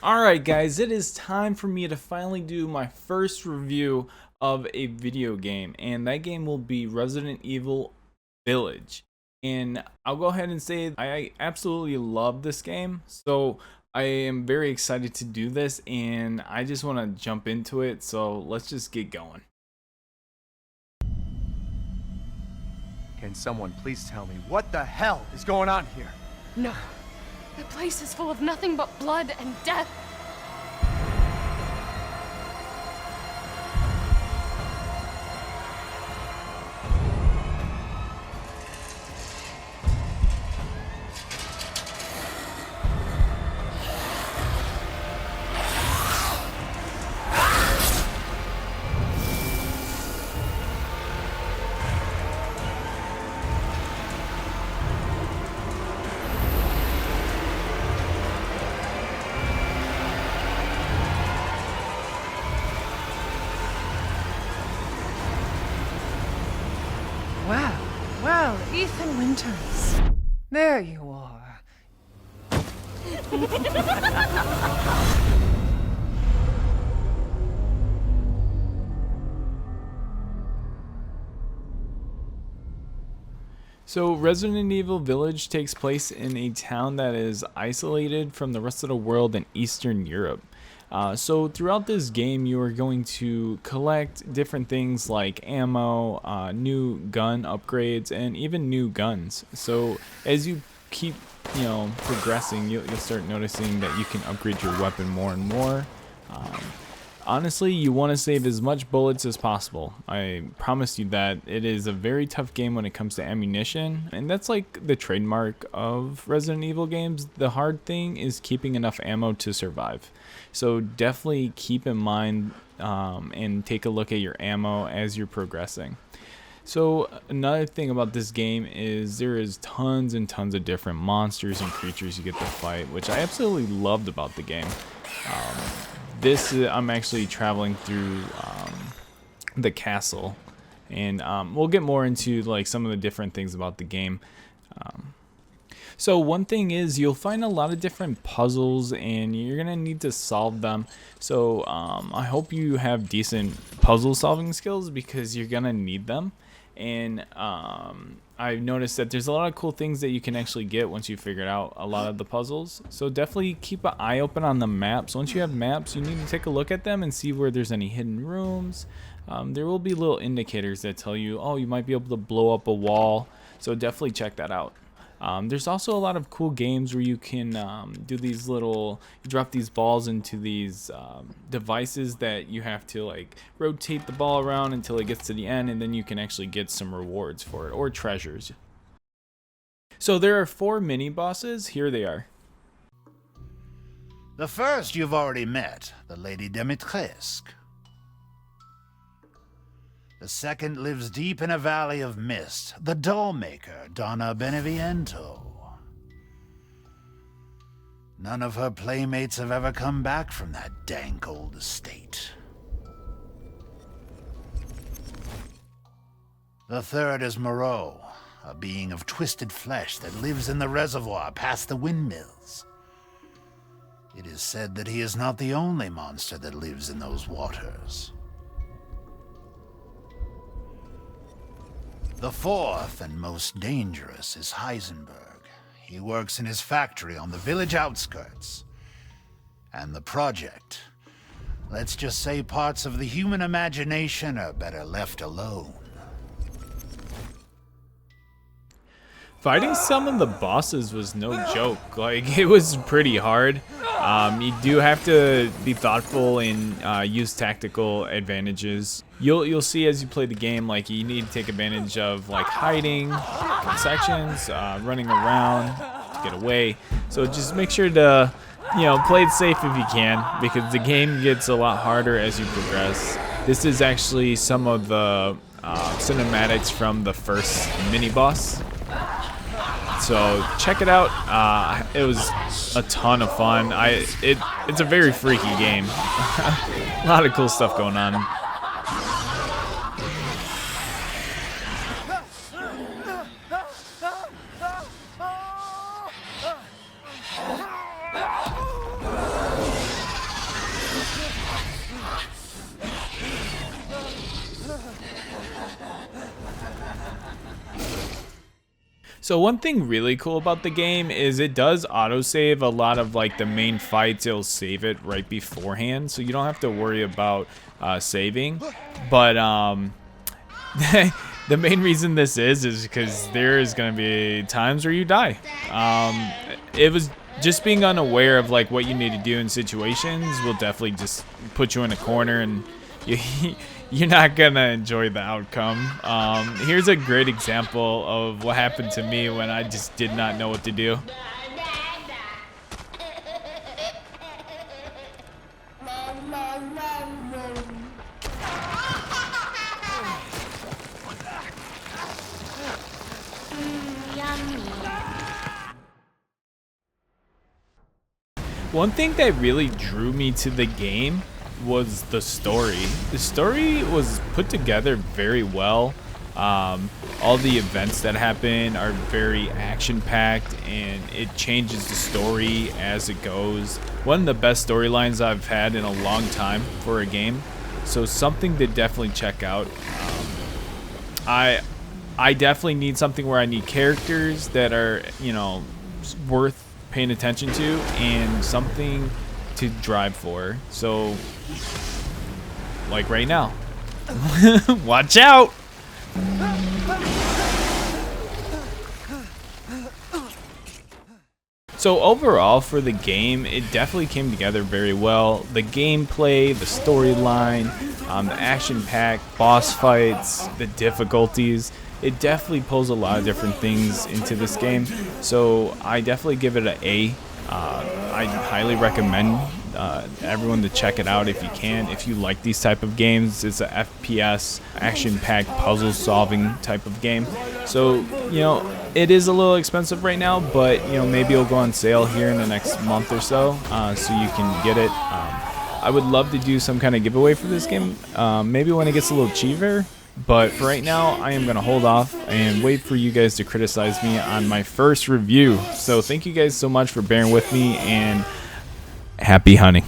Alright guys, it is time for me to finally do my first review of a video game, and that game will be Resident Evil Village. And I'll go ahead and say I absolutely love this game, so I am very excited to do this, and I just want to jump into it, so let's just get going. Can someone please tell me what the hell is going on here? No. The place is full of nothing but blood and death. Well, Ethan Winters. There you are. So Resident Evil Village takes place in a town that is isolated from the rest of the world in Eastern Europe. So throughout this game, you are going to collect different things like ammo, new gun upgrades, and even new guns. So as you keep, progressing, you'll start noticing that you can upgrade your weapon more and more. Honestly, you want to save as much bullets as possible. I promise you that. It is a very tough game when it comes to ammunition, and that's like the trademark of Resident Evil games. The hard thing is keeping enough ammo to survive. So definitely keep in mind and take a look at your ammo as you're progressing. So another thing about this game is there is tons and tons of different monsters and creatures you get to fight, which I absolutely loved about the game. I'm actually traveling through the castle, and we'll get more into like some of the different things about the game. So one thing is you'll find a lot of different puzzles, and you're gonna need to solve them. So I hope you have decent puzzle solving skills, because you're gonna need them. And I've noticed that there's a lot of cool things that you can actually get once you figured out a lot of the puzzles. So definitely keep an eye open on the maps. Once you have maps, you need to take a look at them and see where there's any hidden rooms. There will be little indicators that tell you, oh, you might be able to blow up a wall. So definitely check that out. There's also a lot of cool games where you can do these you drop these balls into these devices that you have to like rotate the ball around until it gets to the end, and then you can actually get some rewards for it, or treasures. So there are 4 mini bosses. Here they are. The first you've already met, the Lady Dimitrescu. The second lives deep in a valley of mist, the doll maker, Donna Beneviento. None of her playmates have ever come back from that dank old estate. The third is Moreau, a being of twisted flesh that lives in the reservoir past the windmills. It is said that he is not the only monster that lives in those waters. The fourth and most dangerous is Heisenberg. He works in his factory on the village outskirts. And the project, let's just say parts of the human imagination are better left alone. Fighting some of the bosses was no joke. Like, it was pretty hard. You do have to be thoughtful and use tactical advantages. You'll see as you play the game, like, you need to take advantage of like hiding in sections, running around to get away. So just make sure to play it safe if you can, because the game gets a lot harder as you progress. This is actually some of the cinematics from the first mini boss. So check it out. It was a ton of fun. It's a very freaky game. A lot of cool stuff going on. So one thing really cool about the game is it does autosave a lot of like the main fights. It'll save it right beforehand, so you don't have to worry about saving. But the main reason this is because there is going to be times where you die. It was just being unaware of like what you need to do in situations will definitely just put you in a corner, and you're not gonna enjoy the outcome. Here's a great example of what happened to me when I just did not know what to do. One thing that really drew me to the game was the story. The story was put together very well. All the events that happen are very action-packed, and it changes the story as it goes. One of the best storylines I've had in a long time for a game, so something to definitely check out. I definitely need something where I need characters that are, you know, worth paying attention to, and something to drive for. So like right now. Watch out. So overall for the game, it definitely came together very well. The gameplay, the storyline, the action-packed boss fights, the difficulties, it definitely pulls a lot of different things into this game. So I definitely give it an A. I highly recommend everyone to check it out if you can. If you like these type of games, it's a FPS, action-packed, puzzle-solving type of game. So, you know, it is a little expensive right now, but, you know, maybe it'll go on sale here in the next month or so, so you can get it. I would love to do some kind of giveaway for this game, maybe when it gets a little cheaper. But for right now, I am going to hold off and wait for you guys to criticize me on my first review. So thank you guys so much for bearing with me, and happy hunting.